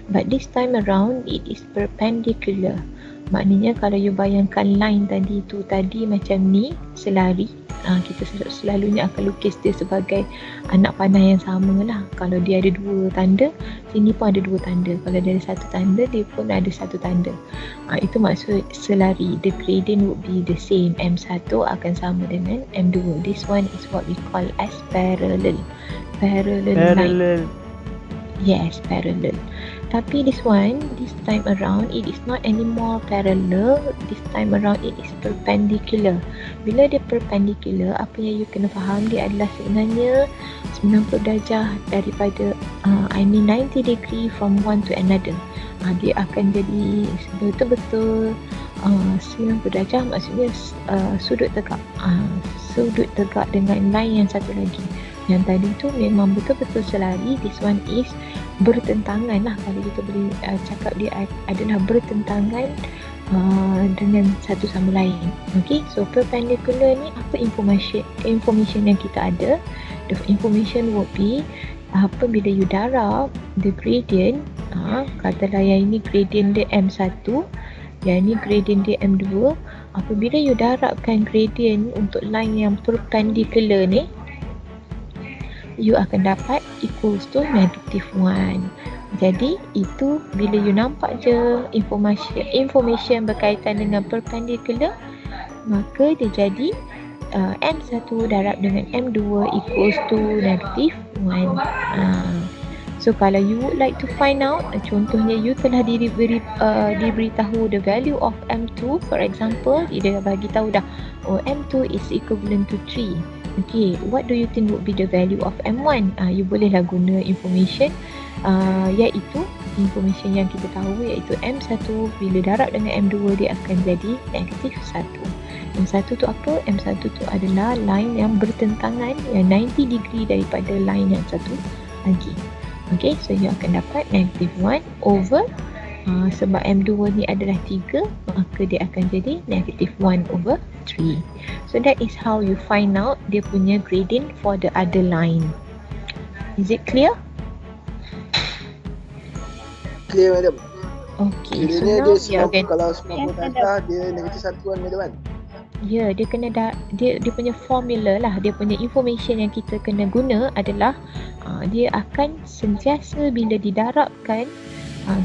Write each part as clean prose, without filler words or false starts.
But this time around it is perpendicular. Maknanya kalau you bayangkan line tadi tu tadi macam ni, selari, kita selalunya akan lukis dia sebagai anak panah yang sama lah. Kalau dia ada dua tanda, sini pun ada dua tanda. Kalau dia ada satu tanda, dia pun ada satu tanda. Itu maksud selari. The gradient would be the same. M1 akan sama dengan M2. This one is what we call as parallel. Line. Yes, parallel. Tapi this time around it is not anymore parallel. This time around it is perpendicular. Bila dia perpendicular, apa yang you kena faham, dia adalah sebenarnya 90 darjah daripada 90 degree from one to another. Dia akan jadi betul-betul 90 darjah, maksudnya sudut tegak. Sudut tegak dengan line yang satu lagi. Yang tadi tu memang betul-betul selari. This one is bertentangan lah, kalau kita boleh cakap dia adalah bertentangan dengan satu sama lain. Okay, so perpendicular ni apa information yang kita ada? The information would be apabila you darab the gradient, katalah yang ini gradient dia M1, yang ini gradient dia M2. Apabila you darabkan gradient untuk line yang perpendicular ni, you akan dapat equals to -1. Jadi itu bila you nampak je information berkaitan dengan perpendicular, maka dia jadi M1 darab dengan M2 equals to -1. So kalau you would like to find out, contohnya you telah diberitahu the value of M2, for example, dia bagi tahu dah, M2 is equivalent to 3. Okay, what do you think would be the value of M1? You bolehlah guna information iaitu information yang kita tahu, iaitu M1 bila darab dengan M2 dia akan jadi -1. M1 tu apa? M1 tu adalah line yang bertentangan, yang 90 degree daripada line yang satu lagi. Okay, so you akan dapat -1 over sebab M2 ni adalah 3, maka dia akan jadi -1 over 3. So that is how you find out dia punya gradient for the other line. Is it clear? Clear, madam. Okay, so now dia kalau 90 darjah dia -1 madam. Ya, dia kena dia punya formula lah, dia punya information yang kita kena guna adalah dia akan sentiasa bila didarabkan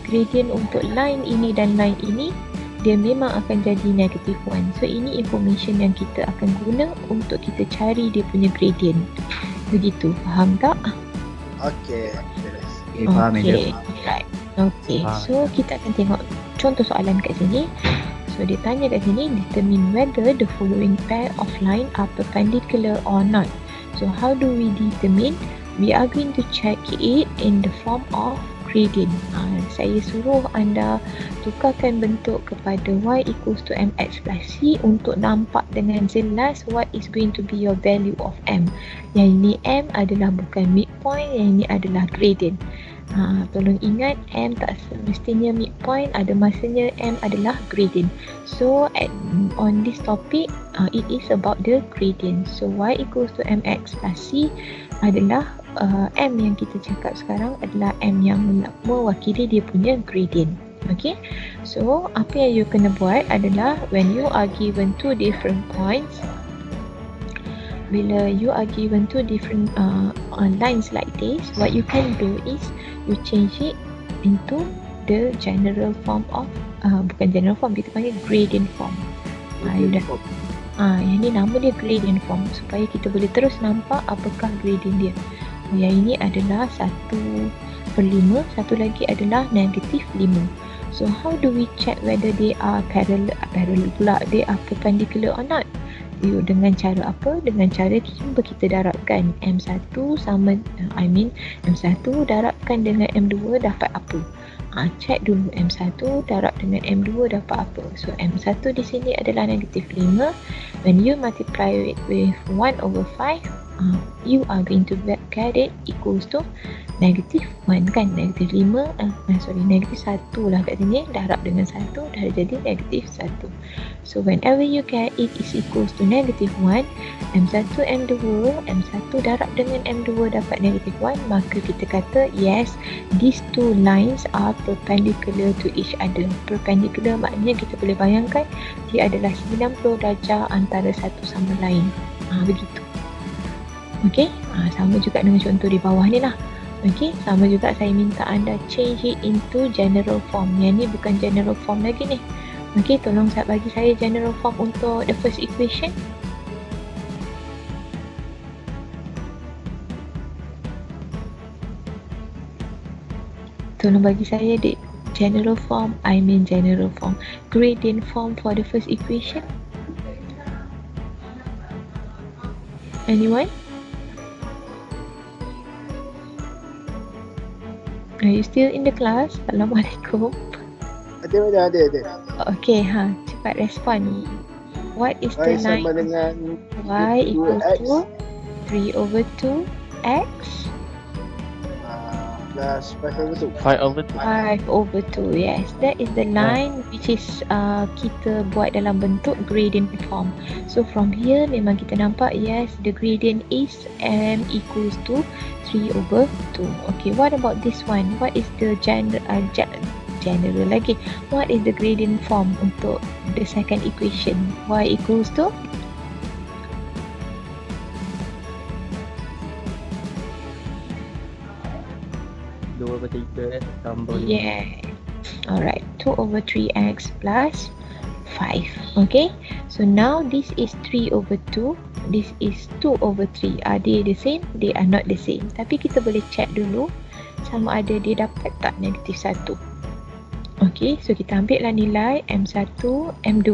gradient untuk line ini dan line ini, dia memang akan jadi -1. So ini information yang kita akan guna untuk kita cari dia punya gradient. Begitu, faham tak? Okay. Faham, okay. Right. Okay, so kita akan tengok contoh soalan kat sini. So dia tanya kat sini, determine whether the following pair of line are perpendicular or not. So how do we determine? We are going to check it in the form of gradient. Saya suruh anda tukarkan bentuk kepada y equals to mx plus c untuk nampak dengan jelas what is going to be your value of m. Yang ini m adalah bukan midpoint, yang ini adalah gradient. Tolong ingat, m tak semestinya midpoint, ada masanya m adalah gradient. So on this topic, it is about the gradient. So y equals to mx plus c adalah m yang kita cakap sekarang adalah m yang mewakili dia punya gradient. Okay, so apa yang you kena buat adalah when you are given two different points, bila you are given two different lines like this, what you can do is you change it into the general form of bukan general form, kita panggil gradient form. Yang ni nama dia gradient form, supaya kita boleh terus nampak apakah gradient dia. Yang ini adalah 1/5, satu lagi adalah -5. So how do we check whether they are parallel pula, they are perpendicular or not? Dengan cara apa? Dengan cara kita darabkan M1 sama M1 darabkan dengan M2 dapat apa? Check dulu M1 darab dengan M2 dapat apa. So M1 di sini adalah -5. When you multiply it with 1/5, You are going to get it equals to negative 1 kan, negatif 5 negatif 1 lah kat sini, darab dengan 1 dah jadi negatif 1. So whenever you get it is equals to negative 1, M1, M2, M1 darab dengan M2 dapat negative 1, maka kita kata yes, these two lines are perpendicular to each other. Perpendicular maknanya kita boleh bayangkan dia adalah 90 darjah antara satu sama lain. Begitu. Okey, sama juga dengan contoh di bawah ni lah. Okey, sama juga saya minta anda change it into general form. Yang ni bukan general form lagi ni. Okey, tolong bagi saya general form untuk the first equation. Tolong bagi saya the general form, general form, gradient form for the first equation. Anyone? Are you still in the class? Assalamualaikum. Ada. Okay, cepat respon. What is the Y sama line? dengan Y equals 2x to 3/2 x plus 5/2. 5/2. Yes, that is the line which is kita buat dalam bentuk gradient form. So from here memang kita nampak yes, the gradient is m equals to 3/2. Okay, what about this one? What is the general lagi? What is the gradient form untuk the second equation? Y equals to 2/3 tambah 5. yeah. Alright, 2/3x plus 5. Okay, so now this is 3/2. This is 2/3. Are they the same? They are not the same. Tapi kita boleh check dulu sama ada dia dapat tak negatif 1. Okay, so kita ambil lah nilai M1, M2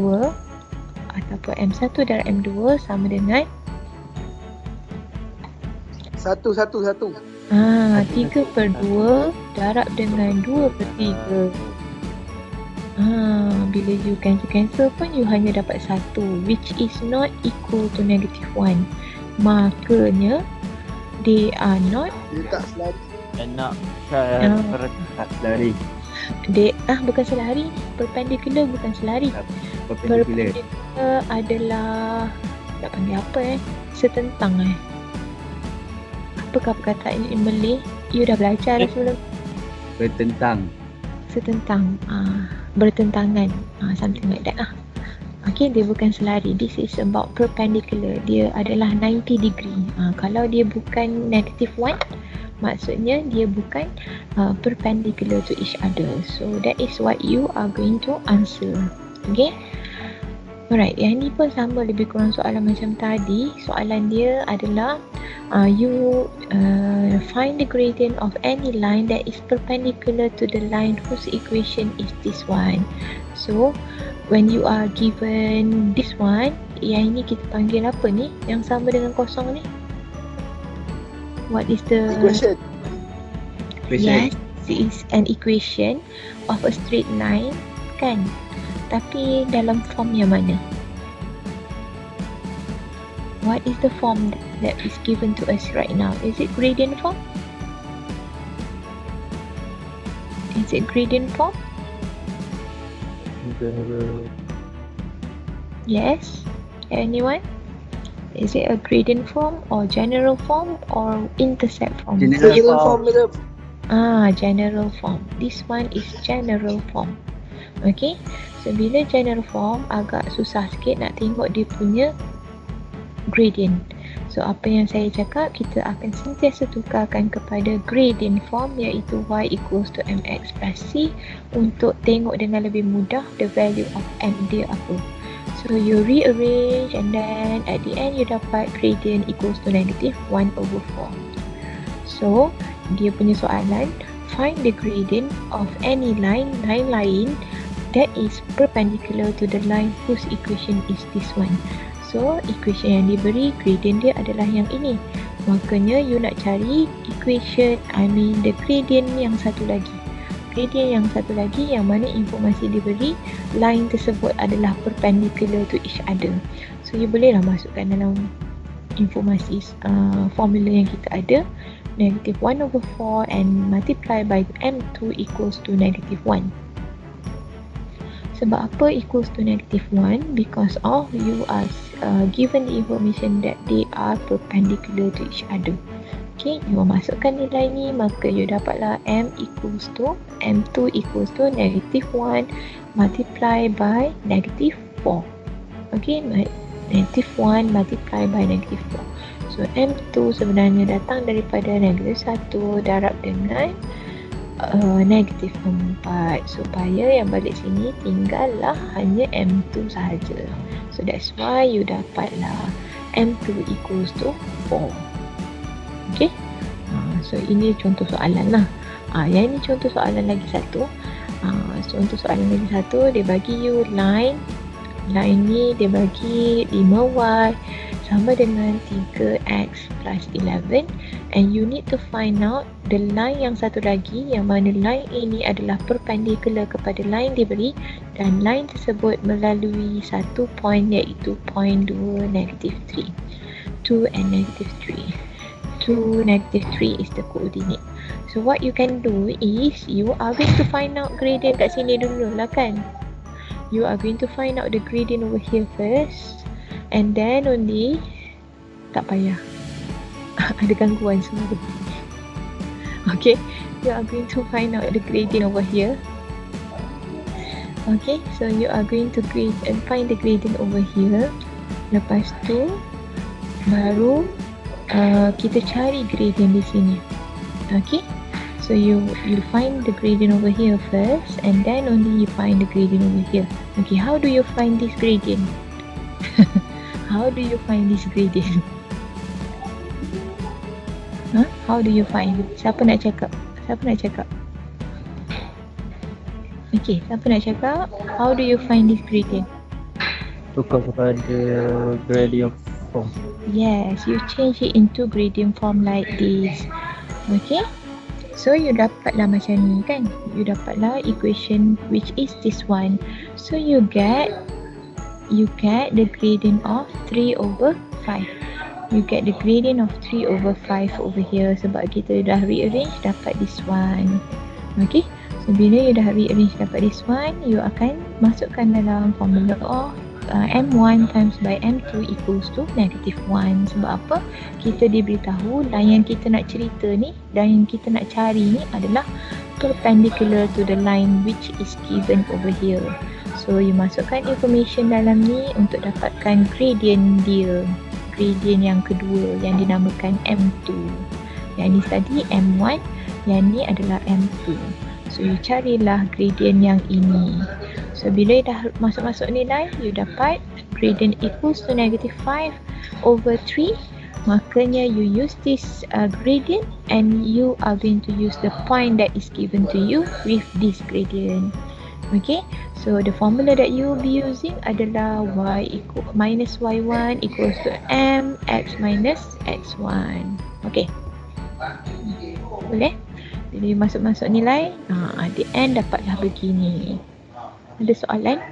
ataupun M1 darab M2 sama dengan 1. 3/2 darab dengan 2/3. Bila you cancel pun you hanya dapat 1, which is not equal to negative 1. Makanya they are not, Dia tak selari. Tak selari. bukan selari, perpendicular bukan selari. Perpendicular. Perpendicular adalah nak panggil apa setentang apakah perkataan in Malay? You dah belajar dah sebelum? Bertentang. Setentang, bertentangan, something like that lah. Okay, dia bukan selari. This is about perpendicular. Dia adalah 90 degree. Kalau dia bukan negative 1, maksudnya dia bukan perpendicular to each other. So that is what you are going to answer. Okay. Alright, yang ni pun sama lebih kurang soalan macam tadi. Soalan dia adalah you find the gradient of any line that is perpendicular to the line whose equation is this one. So when you are given this one, yang ini kita panggil apa ni? Yang sama dengan kosong ni? What is the Equation. Yes, this is an equation of a straight line, kan? Tapi dalam form yang mana? What is the form that is given to us right now? Is it gradient form? Is it gradient form? Yes? Anyone? Is it a gradient form or general form or intercept form? General form, madam. General form. This one is general form. Okay, so bila general form agak susah sikit nak tengok dia punya gradient. So apa yang saya cakap, kita akan sentiasa tukarkan kepada gradient form iaitu y equals to mx plus c untuk tengok dengan lebih mudah the value of m dia apa. So you rearrange and then at the end you dapat gradient equals to negative 1/4. So dia punya soalan, find the gradient of any line lain that is perpendicular to the line whose equation is this one. So equation yang diberi gradient dia adalah yang ini. Makanya you nak cari equation, the gradient yang satu lagi. Gradient yang satu lagi yang mana informasi diberi line tersebut adalah perpendicular to each other. So you bolehlah masukkan dalam informasi formula yang kita ada, negative 1/4 and multiply by M2 equals to negative 1. Sebab apa equals to negative 1? Because of you are given the information that they are perpendicular to each other. Okay, you masukkan nilai ni, maka you dapatlah M2 equals to negative 1 multiply by negative 4. Okay, negative 1 multiply by negative 4. So M2 sebenarnya datang daripada negatif 1 darab dengan negatif 4, supaya yang balik sini tinggallah hanya M2 sahaja. So that's why you dapatlah M2 equals to 4. Okay, so ini contoh soalan lah. Yang ini contoh soalan lagi satu. Contoh soalan lagi satu, dia bagi you line ni dia bagi 5y sama dengan 3x plus 11, and you need to find out the line yang satu lagi, yang mana line ini adalah perpendicular kepada line diberi, dan line tersebut melalui satu point, iaitu point 2, negative 3. 2 and negative 3. 2, negative 3 is the coordinate. So what you can do is, you are going to find out gradient kat sini dulu lah kan. You are going to find out the gradient over here first, and then only, tak payah ada gangguan semua. Okay, you are going to find out the gradient over here. Okay, so you are going to find the gradient over here. Lepas tu baru kita cari gradient di sini. Okay, so you find the gradient over here first, and then only you find the gradient over here. Okay, how do you find this gradient? How do you find this gradient? How do you find? Siapa nak cakap? Okay, siapa nak cakap? How do you find this gradient? Tukar kepada gradient form. Yes, you change it into gradient form like this. Okay, so you dapatlah macam ni kan. You dapatlah equation which is this one. So you get the gradient of 3/5. You get the gradient of 3/5 over here, sebab kita dah rearrange dapat this one. Okay, so bila you dah rearrange dapat this one, you akan masukkan dalam formula of M1 times by M2 equals to negative 1. Sebab apa? Kita diberitahu line yang kita nak cerita ni, dan yang kita nak cari ni adalah perpendicular to the line which is given over here. So you masukkan information dalam ni untuk dapatkan gradient dia, gradient yang kedua yang dinamakan M2. Yang ni tadi M1, yang ni adalah M2. So you carilah gradient yang ini. So bila dah masuk nilai, you dapat gradient equals to negative 5/3. Makanya you use this gradient, and you are going to use the point that is given to you with this gradient. Okay, so the formula that you will be using adalah minus y1 equals to mx minus x1. Okay, boleh? Bila you masuk nilai, at the end dapatlah begini. Ada soalan?